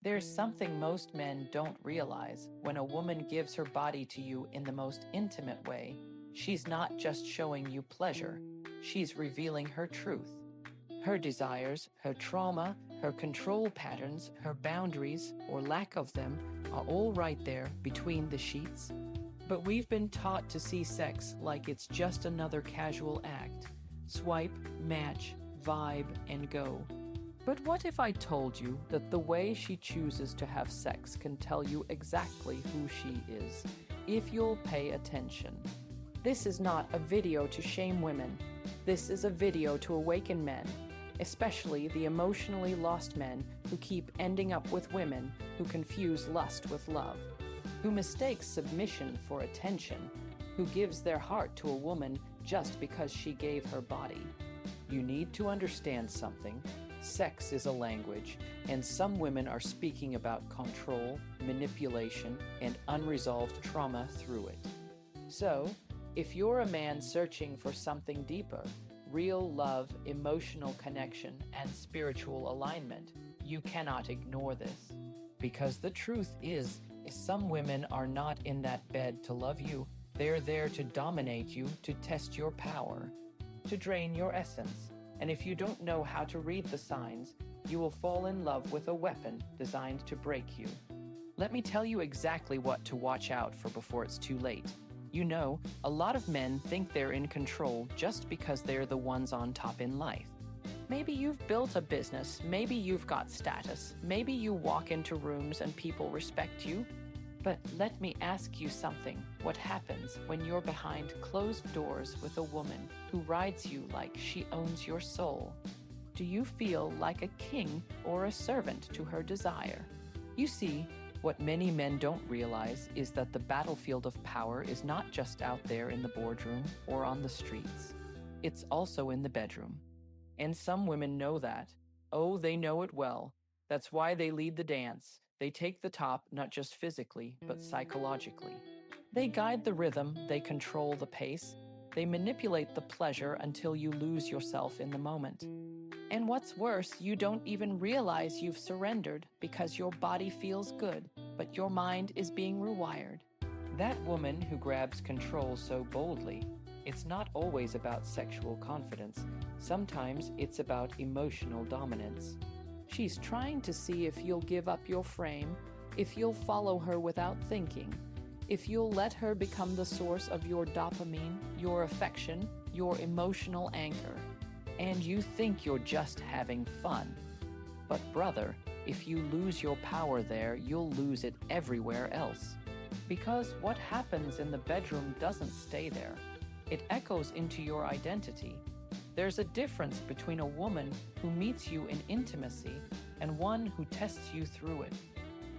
There's something most men don't realize. When a woman gives her body to you in the most intimate way, she's not just showing you pleasure, she's revealing her truth. Her desires, her trauma, her control patterns, her boundaries, or lack of them, are all right there between the sheets. But we've been taught to see sex like it's just another casual act. Swipe, match, vibe, and go. But what if I told you that the way she chooses to have sex can tell you exactly who she is, if you'll pay attention? This is not a video to shame women. This is a video to awaken men, especially the emotionally lost men who keep ending up with women who confuse lust with love, who mistakes submission for attention, who gives their heart to a woman just because she gave her body. You need to understand something. Sex is a language, and some women are speaking about control, manipulation, and unresolved trauma through it. So, if you're a man searching for something deeper, real love, emotional connection, and spiritual alignment, you cannot ignore this. Because the truth is, some women are not in that bed to love you. They're there to dominate you, to test your power, to drain your essence. And if you don't know how to read the signs, you will fall in love with a weapon designed to break you. Let me tell you exactly what to watch out for before it's too late. You know, a lot of men think they're in control just because they're the ones on top in life. Maybe you've built a business, maybe you've got status, maybe you walk into rooms and people respect you. But let me ask you something. What happens when you're behind closed doors with a woman who rides you like she owns your soul? Do you feel like a king or a servant to her desire? You see, what many men don't realize is that the battlefield of power is not just out there in the boardroom or on the streets. It's also in the bedroom. And some women know that. Oh, they know it well. That's why they lead the dance. They take the top, not just physically, but psychologically. They guide the rhythm, they control the pace, they manipulate the pleasure until you lose yourself in the moment. And what's worse, you don't even realize you've surrendered because your body feels good, but your mind is being rewired. That woman who grabs control so boldly, it's not always about sexual confidence. Sometimes it's about emotional dominance. She's trying to see if you'll give up your frame, if you'll follow her without thinking, if you'll let her become the source of your dopamine, your affection, your emotional anchor. And you think you're just having fun. But brother, if you lose your power there, you'll lose it everywhere else. Because what happens in the bedroom doesn't stay there. It echoes into your identity. There's a difference between a woman who meets you in intimacy and one who tests you through it.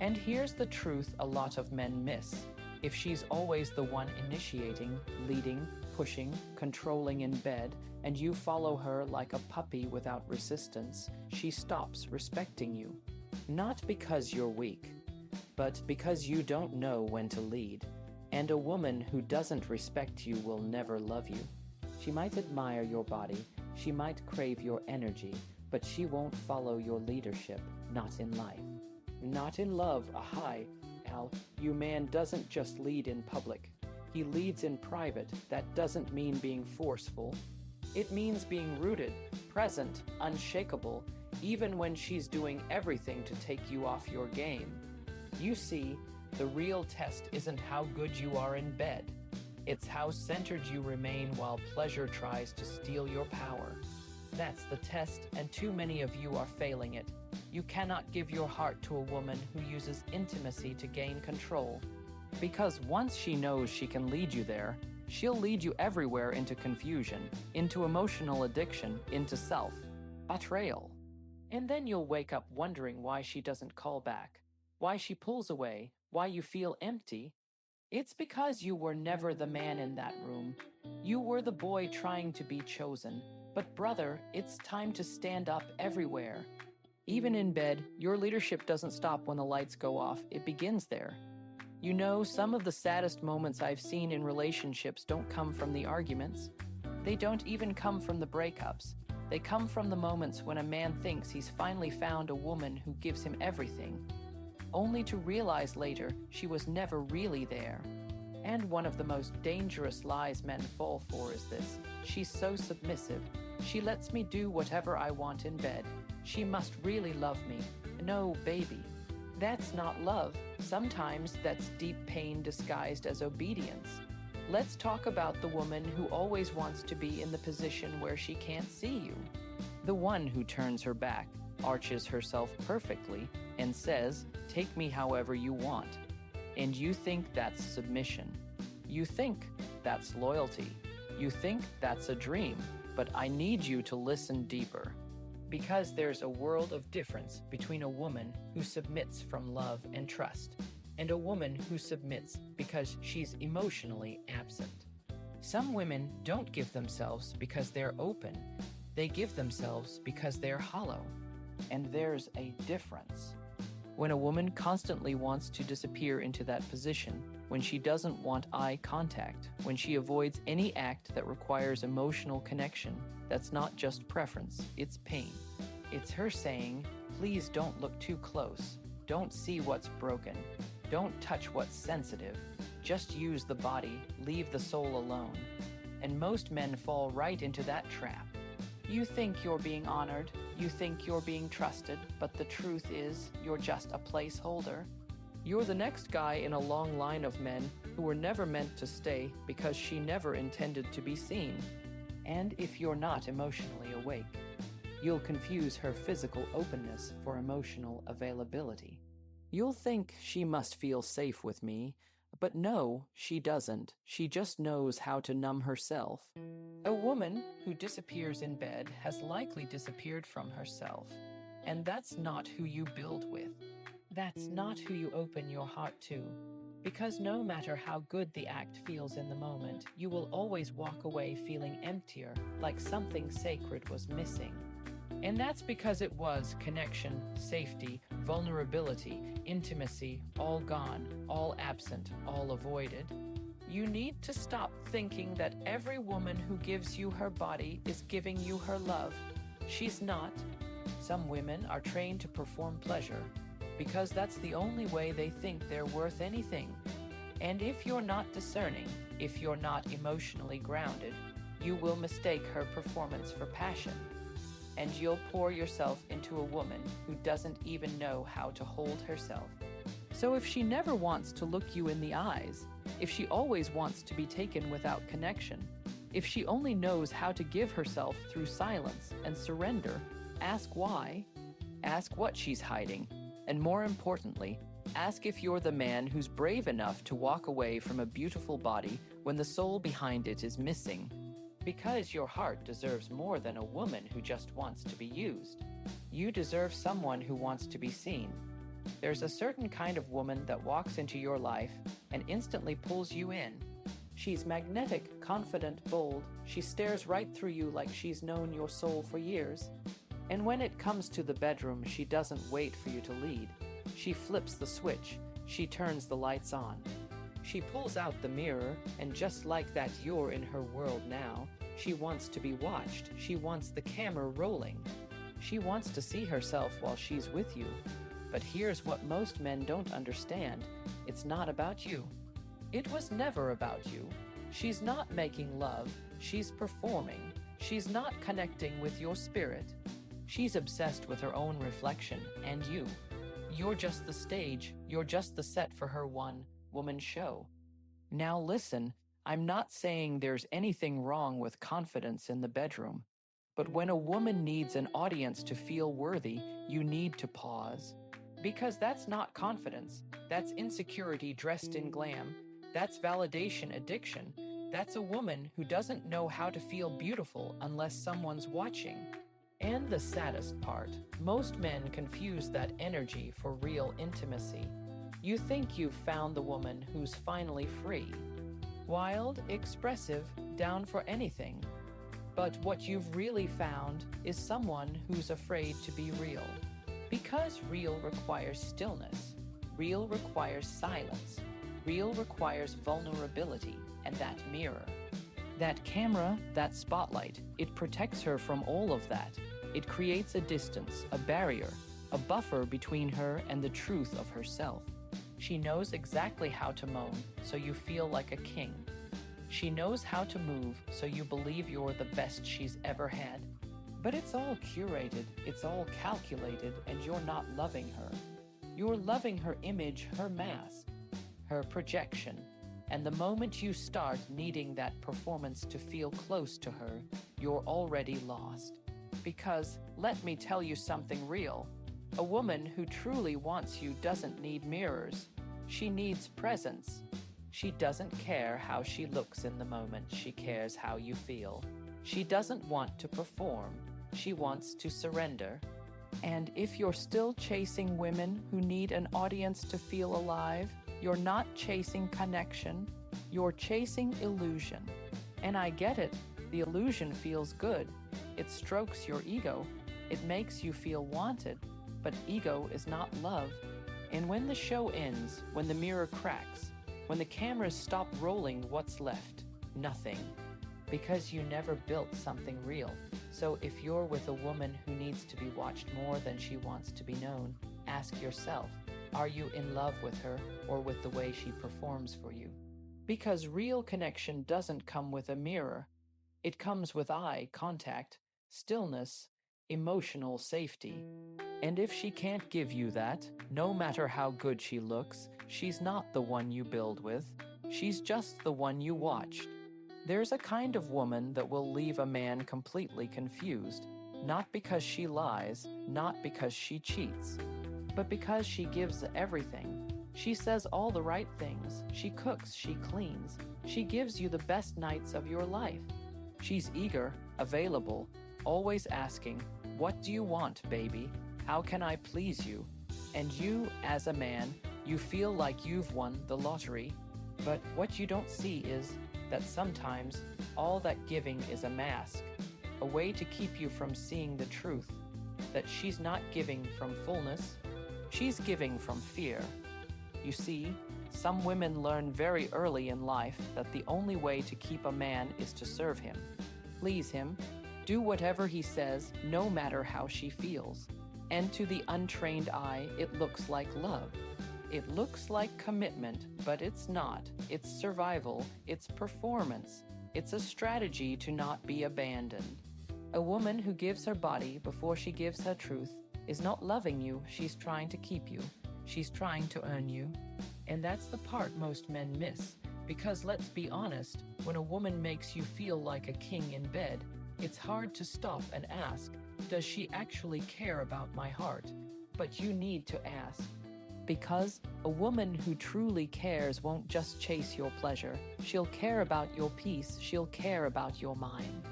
And here's the truth a lot of men miss. If she's always the one initiating, leading, pushing, controlling in bed, and you follow her like a puppy without resistance, she stops respecting you. Not because you're weak, but because you don't know when to lead. And a woman who doesn't respect you will never love you. She might admire your body, she might crave your energy, but she won't follow your leadership, not in life. Not in love, ahai. Al, you man doesn't just lead in public. He leads in private. That doesn't mean being forceful. It means being rooted, present, unshakable, even when she's doing everything to take you off your game. You see, the real test isn't how good you are in bed. It's how centered you remain while pleasure tries to steal your power. That's the test, and too many of you are failing it. You cannot give your heart to a woman who uses intimacy to gain control. Because once she knows she can lead you there, she'll lead you everywhere into confusion, into emotional addiction, into self-betrayal. And then you'll wake up wondering why she doesn't call back, why she pulls away, why you feel empty. It's because you were never the man in that room. You were the boy trying to be chosen. But brother, it's time to stand up everywhere. Even in bed, your leadership doesn't stop when the lights go off. It begins there. You know, some of the saddest moments I've seen in relationships don't come from the arguments. They don't even come from the breakups. They come from the moments when a man thinks he's finally found a woman who gives him everything. only to realize later she was never really there. And one of the most dangerous lies men fall for is this: she's so submissive. She lets me do whatever I want in bed. She must really love me. No, baby. That's not love. Sometimes that's deep pain disguised as obedience. Let's talk about the woman who always wants to be in the position where she can't see you. The one who turns her back, arches herself perfectly, and says, "Take me however you want." And you think that's submission. You think that's loyalty. You think that's a dream. But I need you to listen deeper. Because there's a world of difference between a woman who submits from love and trust and a woman who submits because she's emotionally absent. Some women don't give themselves because they're open. They give themselves because they're hollow. And there's a difference. When a woman constantly wants to disappear into that position, when she doesn't want eye contact, when she avoids any act that requires emotional connection, that's not just preference, it's pain. It's her saying, "Please don't look too close. Don't see what's broken. Don't touch what's sensitive. Just use the body, leave the soul alone." And most men fall right into that trap. You think you're being honored, you think you're being trusted, but the truth is you're just a placeholder. You're the next guy in a long line of men who were never meant to stay because she never intended to be seen. And if you're not emotionally awake, you'll confuse her physical openness for emotional availability. You'll think she must feel safe with me, but no, she doesn't. She just knows how to numb herself. A woman who disappears in bed has likely disappeared from herself. And that's not who you build with. That's not who you open your heart to. Because no matter how good the act feels in the moment, you will always walk away feeling emptier, like something sacred was missing. And that's because it was connection, safety, vulnerability, intimacy, all gone, all absent, all avoided. You need to stop thinking that every woman who gives you her body is giving you her love. She's not. Some women are trained to perform pleasure because that's the only way they think they're worth anything. And if you're not discerning, if you're not emotionally grounded, you will mistake her performance for passion. And you'll pour yourself into a woman who doesn't even know how to hold herself. So if she never wants to look you in the eyes, if she always wants to be taken without connection, if she only knows how to give herself through silence and surrender, ask why. Ask what she's hiding. And more importantly, ask if you're the man who's brave enough to walk away from a beautiful body when the soul behind it is missing. Because your heart deserves more than a woman who just wants to be used. You deserve someone who wants to be seen. There's a certain kind of woman that walks into your life and instantly pulls you in. She's magnetic, confident, bold. She stares right through you like she's known your soul for years. And when it comes to the bedroom, she doesn't wait for you to lead. She flips the switch. She turns the lights on. She pulls out the mirror, and just like that, you're in her world now. She wants to be watched. She wants the camera rolling. She wants to see herself while she's with you. But here's what most men don't understand. It's not about you. It was never about you. She's not making love. She's performing. She's not connecting with your spirit. She's obsessed with her own reflection and you. You're just the stage. You're just the set for her one-woman show. Now listen, I'm not saying there's anything wrong with confidence in the bedroom. But when a woman needs an audience to feel worthy, you need to pause. Because that's not confidence. That's insecurity dressed in glam. That's validation addiction. That's a woman who doesn't know how to feel beautiful unless someone's watching. And the saddest part, most men confuse that energy for real intimacy. You think you've found the woman who's finally free. Wild, expressive, down for anything. But what you've really found is someone who's afraid to be real. Because real requires stillness. Real requires silence. Real requires vulnerability and that mirror. That camera, that spotlight, it protects her from all of that. It creates a distance, a barrier. a buffer between her and the truth of herself. She knows exactly how to moan so you feel like a king. She knows how to move so you believe you're the best she's ever had. But it's all curated, it's all calculated, and you're not loving her. You're loving her image, her mask, her projection. And the moment you start needing that performance to feel close to her, you're already lost. Because, let me tell you something real, a woman who truly wants you doesn't need mirrors. She needs presence. She doesn't care how she looks in the moment, she cares how you feel. She doesn't want to perform, she wants to surrender. And if you're still chasing women who need an audience to feel alive, you're not chasing connection, you're chasing illusion. And I get it, the illusion feels good. It strokes your ego, it makes you feel wanted, but ego is not love. And when the show ends, when the mirror cracks, when the cameras stop rolling, what's left? Nothing. Because you never built something real. So if you're with a woman who needs to be watched more than she wants to be known, ask yourself, are you in love with her or with the way she performs for you? Because real connection doesn't come with a mirror. It comes with eye contact, stillness, emotional safety. And if she can't give you that, no matter how good she looks, she's not the one you build with. She's just the one you watched. There's a kind of woman that will leave a man completely confused, not because she lies, not because she cheats, but because she gives everything. She says all the right things. She cooks, she cleans. She gives you the best nights of your life. She's eager, available, always asking, "What do you want, baby? How can I please you?" And you, as a man, you feel like you've won the lottery. But what you don't see is that sometimes all that giving is a mask, a way to keep you from seeing the truth, that she's not giving from fullness, she's giving from fear. You see, some women learn very early in life that the only way to keep a man is to serve him, please him, do whatever he says, no matter how she feels. And to the untrained eye, it looks like love. It looks like commitment, but it's not. It's survival, it's performance, it's a strategy to not be abandoned. A woman who gives her body before she gives her truth is not loving you, she's trying to keep you. She's trying to earn you. And that's the part most men miss. Because let's be honest, when a woman makes you feel like a king in bed, it's hard to stop and ask, does she actually care about my heart? But you need to ask. Because a woman who truly cares won't just chase your pleasure. She'll care about your peace. She'll care about your mind,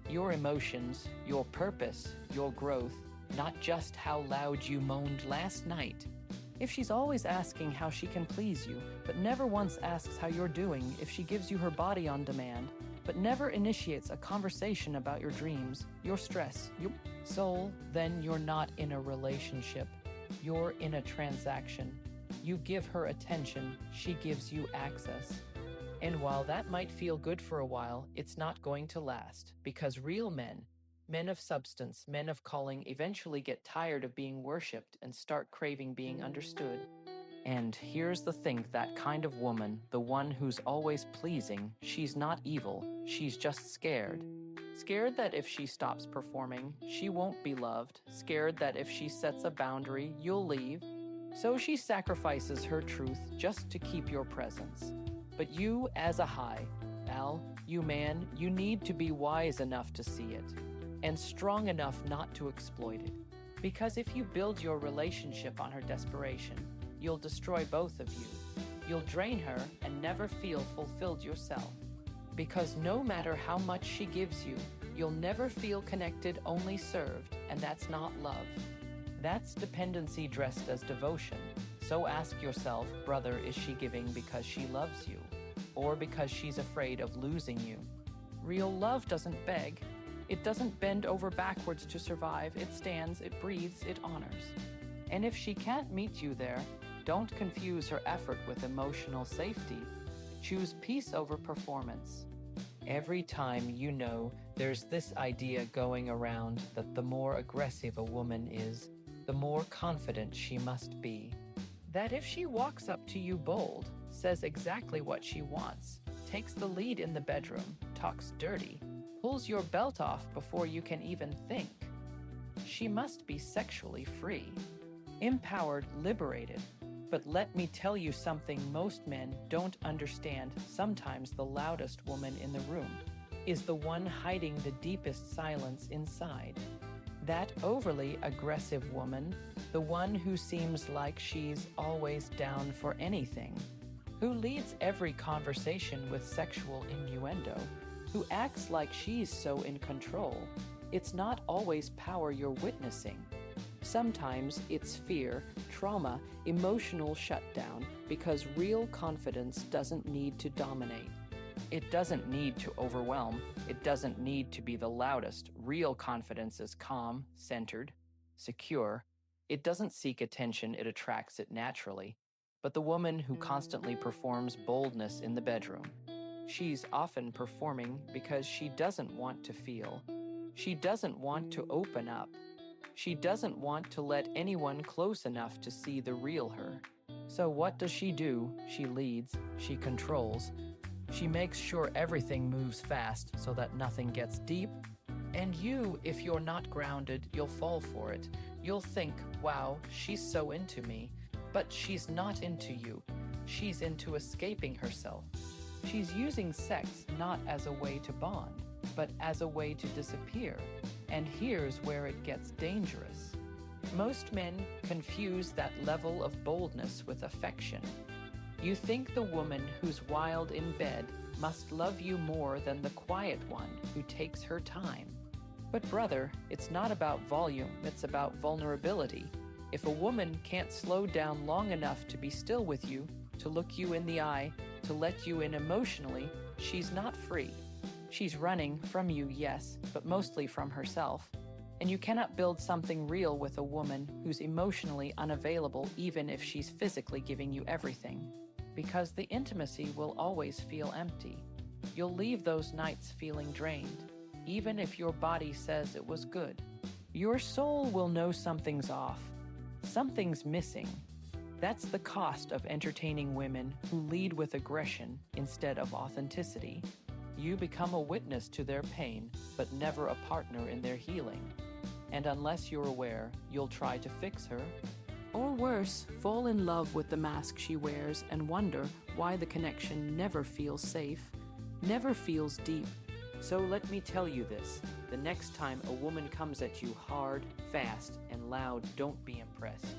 your emotions, your purpose, your growth, not just how loud you moaned last night. If she's always asking how she can please you, but never once asks how you're doing, if she gives you her body on demand, but never initiates a conversation about your dreams, your stress, your soul, then you're not in a relationship. You're in a transaction. You give her attention, she gives you access. And while that might feel good for a while, it's not going to last, because real men, men of substance, men of calling, eventually get tired of being worshipped and start craving being understood. And here's the thing, that kind of woman, the one who's always pleasing, she's not evil, she's just scared. Scared that if she stops performing, she won't be loved. Scared that if she sets a boundary, you'll leave. So she sacrifices her truth just to keep your presence. But you, as a you man, you need to be wise enough to see it, and strong enough not to exploit it. Because if you build your relationship on her desperation, you'll destroy both of you. You'll drain her and never feel fulfilled yourself. Because no matter how much she gives you, you'll never feel connected, only served, and that's not love. That's dependency dressed as devotion. So ask yourself, brother, is she giving because she loves you, or because she's afraid of losing you? Real love doesn't beg. It doesn't bend over backwards to survive. It stands, it breathes, it honors. And if she can't meet you there, don't confuse her effort with emotional safety. Choose peace over performance. Every time, you know, there's this idea going around that the more aggressive a woman is, the more confident she must be. That if she walks up to you bold, says exactly what she wants, takes the lead in the bedroom, talks dirty, pulls your belt off before you can even think, she must be sexually free, empowered, liberated. But let me tell you something most men don't understand. Sometimes the loudest woman in the room is the one hiding the deepest silence inside. That overly aggressive woman, the one who seems like she's always down for anything, who leads every conversation with sexual innuendo, who acts like she's so in control. It's not always power you're witnessing. Sometimes it's fear, trauma, emotional shutdown, because real confidence doesn't need to dominate. It doesn't need to overwhelm. It doesn't need to be the loudest. Real confidence is calm, centered, secure. It doesn't seek attention, it attracts it naturally. But the woman who constantly performs boldness in the bedroom, she's often performing because she doesn't want to feel. She doesn't want to open up. She doesn't want to let anyone close enough to see the real her. So what does she do? She leads, she controls. She makes sure everything moves fast so that nothing gets deep. And you, if you're not grounded, you'll fall for it. You'll think, wow, she's so into me. But she's not into you. She's into escaping herself. She's using sex not as a way to bond, but as a way to disappear. And here's where it gets dangerous. Most men confuse that level of boldness with affection. You think the woman who's wild in bed must love you more than the quiet one who takes her time. But brother, it's not about volume, it's about vulnerability. If a woman can't slow down long enough to be still with you, to look you in the eye, to let you in emotionally, she's not free. She's running from you, yes, but mostly from herself. And you cannot build something real with a woman who's emotionally unavailable even if she's physically giving you everything. Because the intimacy will always feel empty. You'll leave those nights feeling drained, even if your body says it was good. Your soul will know something's off. Something's missing. That's the cost of entertaining women who lead with aggression instead of authenticity. You become a witness to their pain, but never a partner in their healing. And unless you're aware, you'll try to fix her. Or worse, fall in love with the mask she wears and wonder why the connection never feels safe, never feels deep. So let me tell you this, the next time a woman comes at you hard, fast, and loud, don't be impressed.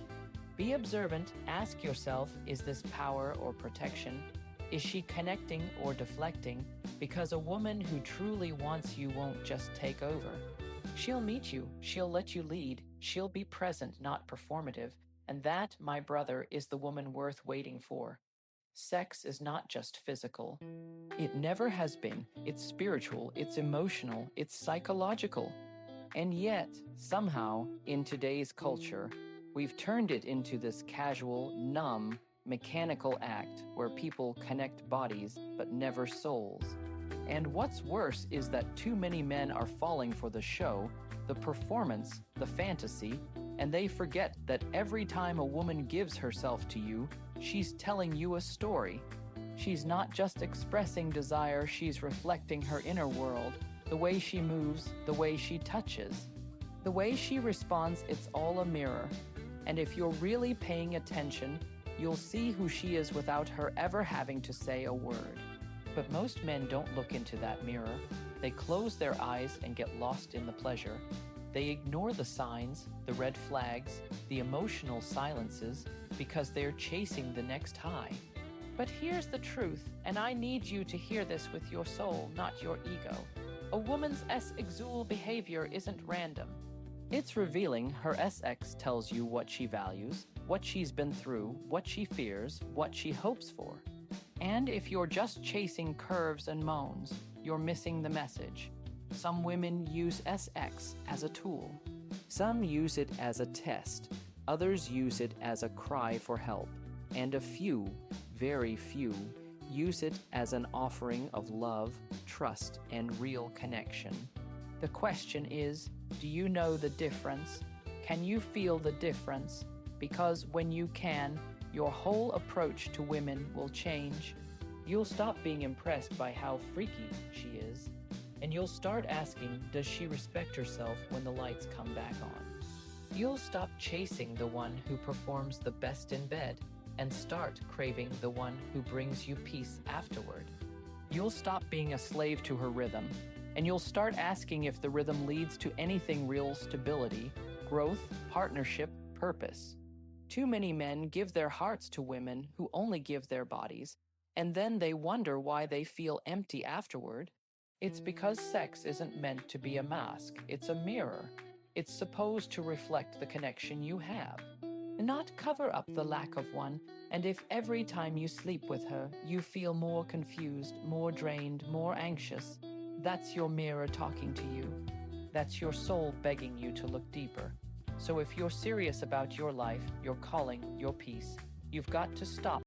Be observant, ask yourself, is this power or protection? Is she connecting or deflecting? Because a woman who truly wants you won't just take over. She'll meet you, she'll let you lead, she'll be present, not performative. And that, my brother, is the woman worth waiting for. Sex is not just physical. It never has been. It's spiritual, it's emotional, it's psychological. And yet, somehow, in today's culture, we've turned it into this casual, numb, mechanical act where people connect bodies but never souls. And what's worse is that too many men are falling for the show, the performance, the fantasy, and they forget that every time a woman gives herself to you, she's telling you a story. She's not just expressing desire, she's reflecting her inner world, the way she moves, the way she touches. The way she responds, it's all a mirror. And if you're really paying attention, you'll see who she is without her ever having to say a word. But most men don't look into that mirror. They close their eyes and get lost in the pleasure. They ignore the signs, the red flags, the emotional silences, because they're chasing the next high. But here's the truth, and I need you to hear this with your soul, not your ego. A woman's S-exual behavior isn't random. It's revealing. Her SX tells you what she values, what she's been through, what she fears, what she hopes for. And if you're just chasing curves and moans, you're missing the message. Some women use SX as a tool. Some use it as a test. Others use it as a cry for help. And a few, very few, use it as an offering of love, trust, and real connection. The question is, do you know the difference? Can you feel the difference? Because when you can, your whole approach to women will change. You'll stop being impressed by how freaky she is, and you'll start asking, does she respect herself when the lights come back on? You'll stop chasing the one who performs the best in bed and start craving the one who brings you peace afterward. You'll stop being a slave to her rhythm, and you'll start asking if the rhythm leads to anything real: stability, growth, partnership, purpose. Too many men give their hearts to women who only give their bodies, and then they wonder why they feel empty afterward. It's because sex isn't meant to be a mask, it's a mirror. It's supposed to reflect the connection you have, not cover up the lack of one. And if every time you sleep with her, you feel more confused, more drained, more anxious, that's your mirror talking to you. That's your soul begging you to look deeper. So if you're serious about your life, your calling, your peace, you've got to stop